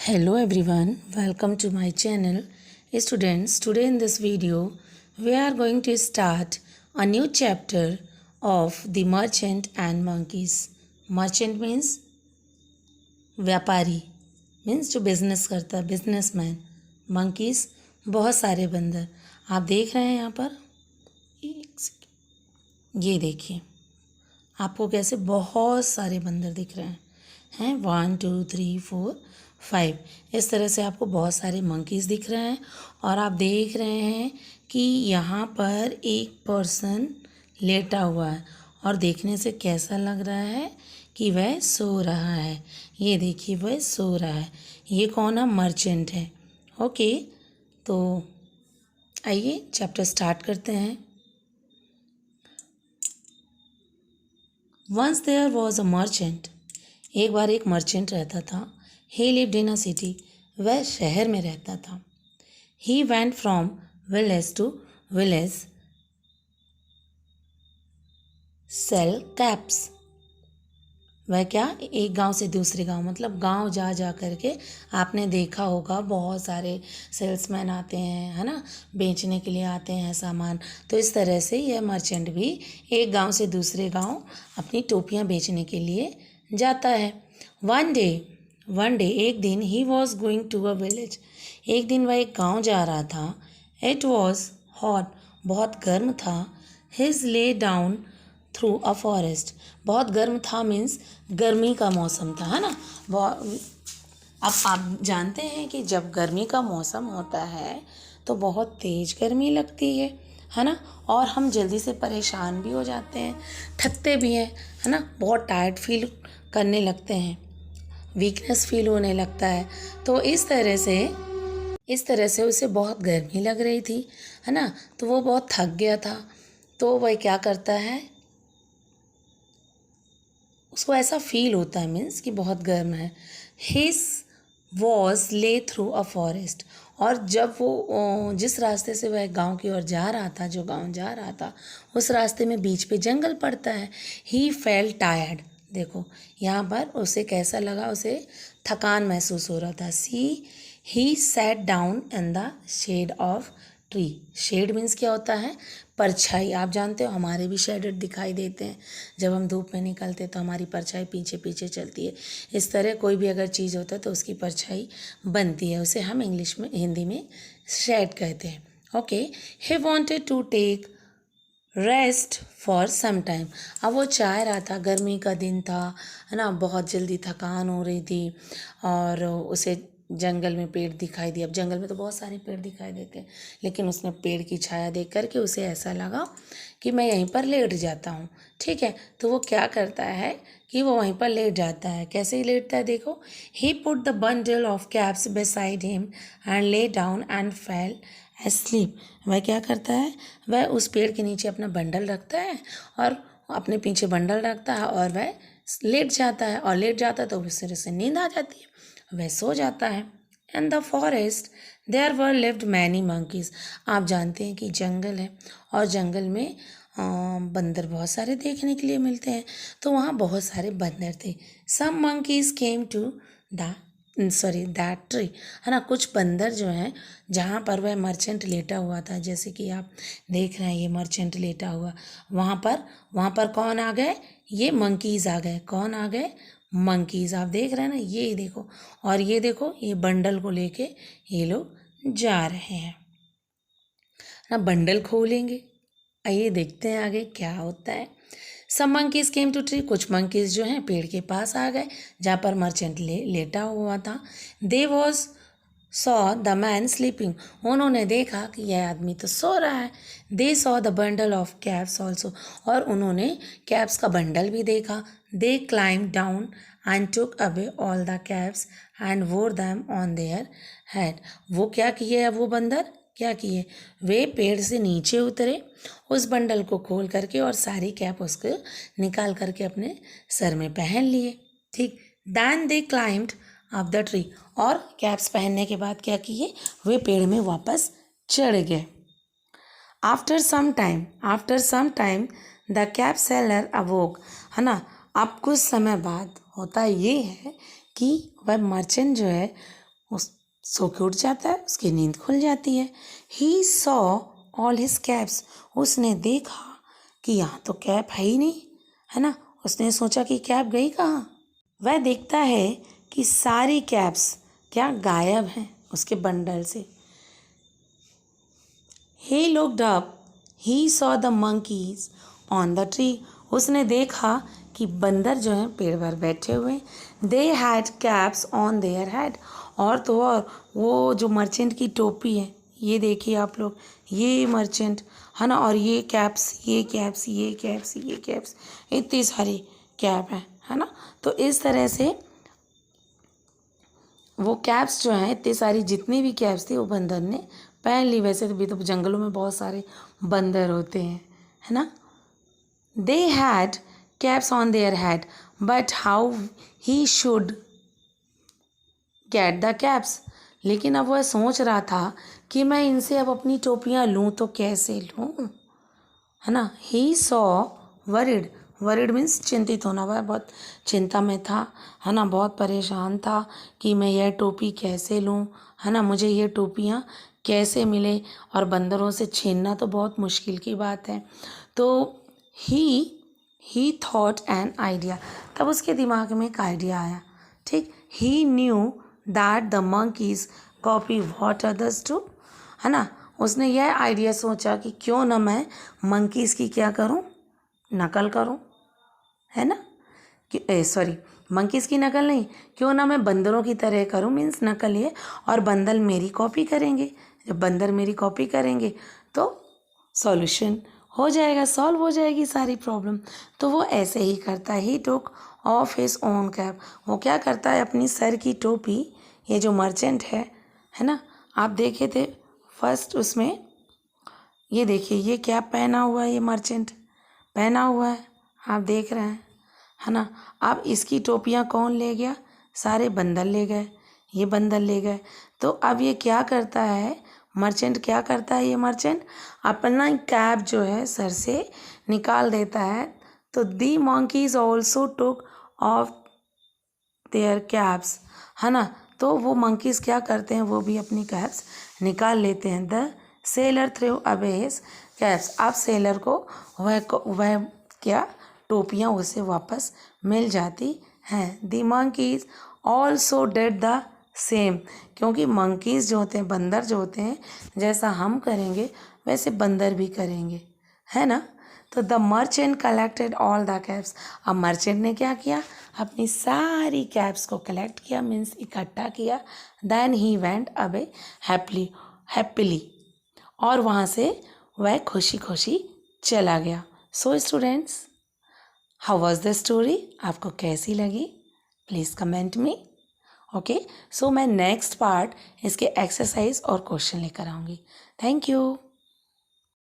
Hello everyone, welcome to my channel. Students, today in this video, we are going to start a new chapter of The Merchant and Monkeys. Merchant means व्यापारी, means जो business करता है, businessman. Monkeys बहुत सारे बंदर. आप देख रहे हैं यहाँ पर, ये देखिए आपको कैसे बहुत सारे बंदर दिख रहे हैं 1 2 3 4 5. इस तरह से आपको बहुत सारे मंकीज़ दिख रहे हैं और आप देख रहे हैं कि यहाँ पर एक पर्सन लेटा हुआ है और देखने से कैसा लग रहा है कि वह सो रहा है. ये देखिए वह सो रहा है. ये कौन है? मर्चेंट है. ओके, तो आइए चैप्टर स्टार्ट करते हैं. Once there was a merchant. एक बार एक मर्चेंट रहता था. He lived in a city. वह शहर में रहता था. He went from village to village sell caps. वह क्या, एक गांव से दूसरे गांव, मतलब गांव जा जा करके आपने देखा होगा बहुत सारे सेल्समैन आते हैं, है ना, बेचने के लिए आते हैं सामान. तो इस तरह से यह मर्चेंट भी एक गांव से दूसरे गांव अपनी टोपियां बेचने के लिए जाता है. वन डे एक दिन, he was going to a village. एक दिन वह एक गाँव जा रहा था. It was hot. बहुत गर्म था. His lay down through a forest. बहुत गर्म था मीन्स गर्मी का मौसम था, है ना. अब आप जानते हैं कि जब गर्मी का मौसम होता है तो बहुत तेज़ गर्मी लगती है ना, और हम जल्दी से परेशान भी हो जाते हैं, थकते भी हैं, है ना, बहुत टायर्ड फील करने लगते हैं, वीकनेस फील होने लगता है. तो इस तरह से उसे बहुत गर्मी लग रही थी, है ना, तो वो बहुत थक गया था. तो वह क्या करता है, उसको ऐसा फील होता है मीन्स कि बहुत गर्म है. हिज वॉज ले थ्रू अ फॉरेस्ट. और जब वो जिस रास्ते से वह गांव की ओर जा रहा था, जो गांव जा रहा था, उस रास्ते में बीच पे जंगल पड़ता है. ही फेल टायर्ड. देखो यहाँ पर उसे कैसा लगा, उसे थकान महसूस हो रहा था. He sat down in the shade of tree. Shade means क्या होता है? परछाई. आप जानते हो हमारे भी शेडेड दिखाई देते हैं. जब हम धूप में निकलते तो हमारी परछाई पीछे पीछे चलती है. इस तरह कोई भी अगर चीज़ होता है तो उसकी परछाई बनती है. उसे हम इंग्लिश में, हिंदी में शेड कहते हैं. Okay, he wanted to take rest for some time. अब वो चाह रहा था, गर्मी का दिन था, है ना, बहुत जल्दी थकान हो रही थी और उसे जंगल में पेड़ दिखाई दिए. अब जंगल में तो बहुत सारे पेड़ दिखाई देते हैं, लेकिन उसने पेड़ की छाया देख करके उसे ऐसा लगा कि मैं यहीं पर लेट जाता हूँ. ठीक है, तो वो क्या करता है कि वो वहीं पर लेट जाता है. कैसे ही लेटता है देखो. He put the bundle of caps beside him and lay down and fell asleep. वह क्या करता है, वह उस पेड़ के नीचे अपना बंडल रखता है और अपने पीछे बंडल रखता है और वह लेट जाता है. और लेट जाता है तो उसे नींद आ जाती है, वह सो जाता है. In the forest there were lived many monkeys. आप जानते हैं कि जंगल है और जंगल में बंदर बहुत सारे देखने के लिए मिलते हैं. तो वहाँ बहुत सारे बंदर थे. Some monkeys came to that tree. है ना, कुछ बंदर जो हैं जहाँ पर वह मर्चेंट लेटा हुआ था, जैसे कि आप देख रहे हैं ये मर्चेंट लेटा हुआ, वहाँ पर कौन आ गए? ये मंकीज़ आ गए. कौन आ गए? मंकीज़. आप देख रहे हैं ना, ये देखो, और ये देखो, ये बंडल को लेके ये लोग जा रहे हैं ना. बंडल खोलेंगे. आइए देखते हैं आगे क्या होता है. सम मंकीज केम टू ट्री. कुछ मंकीज जो हैं पेड़ के पास आ गए जहाँ पर मर्चेंट लेटा हुआ था. They was saw the man sleeping. उन्होंने देखा कि यह आदमी तो सो रहा है. They saw the bundle of caps also. और उन्होंने कैप्स का बंडल भी देखा. They climb down and took away all the caps and wore them on their head. वो क्या किए, वो बंदर क्या किए, वे पेड़ से नीचे उतरे, उस बंडल को खोल करके और सारी कैप उसको निकाल करके अपने सर में पहन लिए. ठीक. Then they climbed up the tree. और कैप्स पहनने के बाद क्या किए, वे पेड़ में वापस चढ़ गए. After some time the cap seller awoke. है ना, अब कुछ समय बाद होता ये है कि वह मर्चेंट जो है उस सो के उठ जाता है, उसकी नींद खुल जाती है। He saw all his caps, उसने देखा कि यहाँ तो कैप है ही नहीं, है ना। उसने सोचा कि कैप गई कहाँ। वह देखता है कि सारी कैप्स क्या गायब हैं उसके बंडल से। He looked up, he saw the monkeys on the tree, उसने देखा कि बंदर जो हैं पेड़ पर बैठे हुए हैं। They had caps on their head, और तो और वो जो मर्चेंट की टोपी है, ये देखिए आप लोग, ये मर्चेंट है ना, और ये कैप्स, ये कैप्स, ये कैप्स, ये कैप्स, इतनी सारी कैप है ना। तो इस तरह से वो कैप्स जो हैं, इतनी सारी जितनी भी कैप्स थी वो बंदर ने पहन ली। वैसे भी तो जंगलों में बहुत सारे बंदर होते हैं, है ना। They had caps on their head, but how he should get the caps, लेकिन अब वह सोच रहा था कि मैं इनसे अब अपनी टोपियाँ लूँ तो कैसे लूँ, है ना। He saw worried, worried means चिंतित होना, वह बहुत चिंता में था, है ना, बहुत परेशान था कि मैं यह टोपी कैसे लूँ, है ना, मुझे ये टोपियाँ कैसे मिले, और बंदरों से छीनना तो बहुत मुश्किल की बात है। तो ही थॉट एन आइडिया, तब उसके दिमाग में एक आइडिया आया, ठीक। He knew that the monkeys copy what others do, है ना। उसने यह आइडिया सोचा कि क्यों ना मैं मंकीज़ की क्या करूं, नकल करूं, है ना। कि सॉरी, मंकीज़ की नकल नहीं, क्यों ना मैं बंदरों की तरह करूं, मीन्स नकल ये, और बंदर मेरी कॉपी करेंगे। जब बंदर मेरी कॉपी करेंगे तो सॉल्यूशन हो जाएगा, सॉल्व हो जाएगी सारी प्रॉब्लम। तो वो ऐसे ही करता है। He took off his own cap, वो क्या करता है, अपनी सर की टोपी, ये जो मर्चेंट है ना, आप देखे थे फर्स्ट उसमें, ये देखिए ये कैप पहना हुआ है, ये मर्चेंट पहना हुआ है, आप देख रहे हैं, है ना। अब इसकी टोपियाँ कौन ले गया, सारे बंदर ले गए, ये बंदर ले गए। तो अब ये क्या करता है, मर्चेंट क्या करता है, ये मर्चेंट अपना कैप जो है सर से निकाल देता है। तो दी monkeys also took of their caps, है ना। तो वो मंकीज़ क्या करते हैं, वो भी अपनी कैप्स निकाल लेते हैं। The seller through away his caps, अब सेलर को वह क्या टोपियाँ उसे वापस मिल जाती हैं। The monkeys also did the same, क्योंकि मंकीज़ जो होते हैं, बंदर जो होते हैं, जैसा हम करेंगे वैसे बंदर भी करेंगे, है ना। तो the merchant collected all the caps, अब मर्चेंट ने क्या किया, अपनी सारी कैप्स को कलेक्ट किया, मीन्स इकट्ठा किया। Then he went away happily, और वहाँ से वह खुशी खुशी चला गया। So students, how was the story, आपको कैसी लगी, प्लीज़ कमेंट में। ओके, सो मैं नेक्स्ट पार्ट इसके एक्सरसाइज और क्वेश्चन लेकर आऊँगी। Thank you.